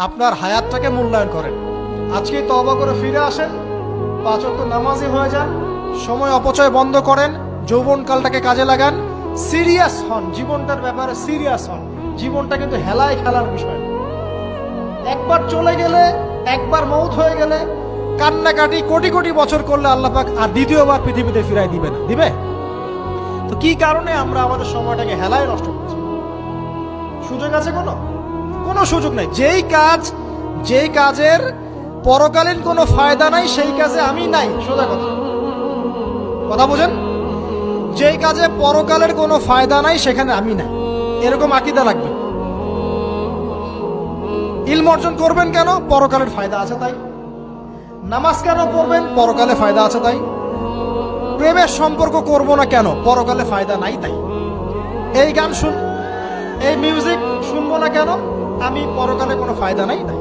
আপনার হায়াতটাকে মূল্যায়ন করেন। আজকে তওবা করে ফিরে আসেন, 5 ওয়াক্ত নামাজি হয়ে যান, সময় অপচয় বন্ধ করেন, যৌবনকালটাকে কাজে লাগান, সিরিয়াস হন, জীবনটার ব্যাপারে সিরিয়াস হন। জীবনটা কিন্তু হেলায় খেলার বিষয় না। একবার চলে গেলে, একবার মৌত হয়ে গেলে কান্নাকাটি কোটি কোটি বছর করলে আল্লাহ পাক আর দ্বিতীয়বার পৃথিবীতে ফিরাই দিবে না, দিবে? তো কি কারণে আমরা আমাদের সময়টাকে হেলায় নষ্ট করছি? সুযোগ আছে কোনো? কোনো সুযোগ নেই। যেই কাজের পরকালীন কোনো ফায়দা নাই সেই কাজে আমি নাই। সোজা কথা বোঝেন? যেই কাজে পরকালের কোনো ফায়দা নাই সেখানে আমি নাই, এরকম আকীদা লাগবে। ইলম অর্জন করবেন কেন? পরকালের ফায়দা আছে তাই। নামাজ কেন পড়বেন? পরকালে ফায়দা আছে তাই। প্রেমের সম্পর্ক করব না কেন? পরকালে ফায়দা নাই তাই। এই গান এই মিউজিক শুনবো না কেন? আমি পরকালে কোনো ফায়দা নাই তাই।